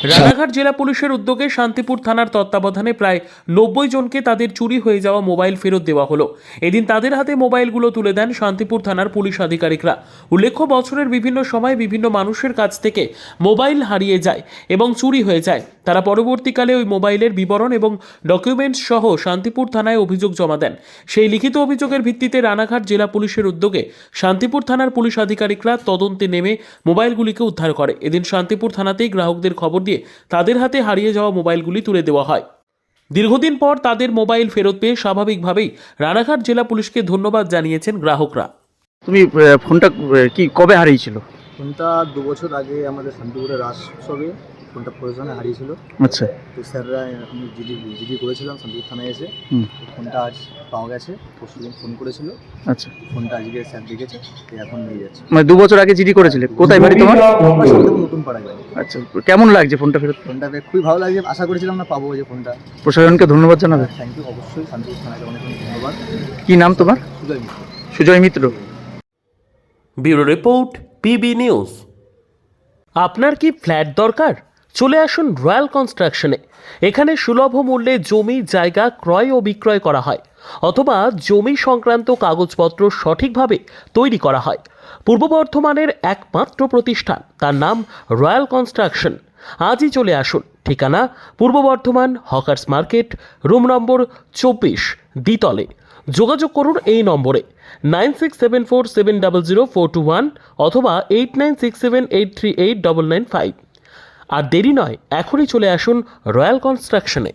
রানাঘাট জেলা পুলিশের উদ্যোগে শান্তিপুর থানার তত্ত্বাবধানে প্রায় 90 জনকে তাদের চুরি হয়ে যাওয়া মোবাইল ফেরত দেওয়া হলো। এদিন তাদের হাতে মোবাইলগুলো তুলে দেন শান্তিপুর থানার পুলিশ আধিকারিকরা। উল্লেখ্য, বছরের বিভিন্ন সময় বিভিন্ন মানুষের কাছ থেকে মোবাইল হারিয়ে যায় এবং চুরি হয়ে যায়। তারা পরবর্তীকালে ওই মোবাইলের বিবরণ এবং ডকুমেন্টস সহ শান্তিপুর থানায় অভিযোগ জমা দেন। সেই লিখিত অভিযোগের ভিত্তিতে রানাঘাট জেলা পুলিশের উদ্যোগে শান্তিপুর থানার পুলিশ আধিকারিকরা তদন্তে নেমে মোবাইলগুলিকে উদ্ধার করে। এদিন শান্তিপুর থানাতেই গ্রাহকদের খবর দিয়ে তাদের হাতে হারিয়ে যাওয়া মোবাইলগুলি তুলে দেওয়া হয়। দীর্ঘদিন পর তাদের মোবাইল ফেরত পেয়ে স্বাভাবিকভাবেই রানাঘাট জেলা পুলিশকে ধন্যবাদ জানিয়েছেন গ্রাহকরা। তুমি ফোনটা কি কবে হারিয়েছিল? ফোনটা 2 বছর আগে আমাদের শান্তিপুরের রাস উৎসবে ফোনটা প্রয়োজনে হারিয়েছিল। আচ্ছা। তো স্যাররা আমি জিডি করেছিলাম শান্তিপুর থানায় এসে। তো ফোনটা আজ পাওয়া গেছে। পরশুদিন ফোন করেছিল। আচ্ছা। ফোনটা আজকে স্যার দেখেছে, তো এখন নিয়ে যাচ্ছে। মানে 2 বছর আগে জিডি করেছিলে? কোথায় বাড়ি তোমার? শান্তিপুর নতুন পাড়ায় বাড়ি। আচ্ছা, কেমন লাগছে ফোনটা ফেরত? ফোনটা পেয়ে খুবই ভালো লাগছে। আশা করেছিলাম না পাবো যে ফোনটা। প্রশাসনকে ধন্যবাদ জানাবে। থ্যাংক ইউ, অবশ্যই শান্তিপুর থানাকে অনেক অনেক ধন্যবাদ। কি নাম তোমার? Sujoy Mitra. Sujoy Mitra. Bureau report, PB news. আপনার কি ফ্ল্যাট দরকার? চলে আসুন রয়্যাল কনস্ট্রাকশনে। এখানে সুলভ মূল্যে জমি জায়গা ক্রয় ও বিক্রয় করা হয়, অথবা জমি সংক্রান্ত কাগজপত্র সঠিকভাবে তৈরি করা হয়। পূর্ব বর্ধমানের একমাত্র প্রতিষ্ঠান, তার নাম রয়্যাল কনস্ট্রাকশন। আজই চলে আসুন। ঠিকানা পূর্ব Bardhaman hawkers market, room number 24, দ্বিতলে। যোগাযোগ করুন এই নম্বরে 9674700421 অথবা 8967838995। আর দেরি নয়, এখনই চলে আসুন রয়্যাল কনস্ট্রাকশনে।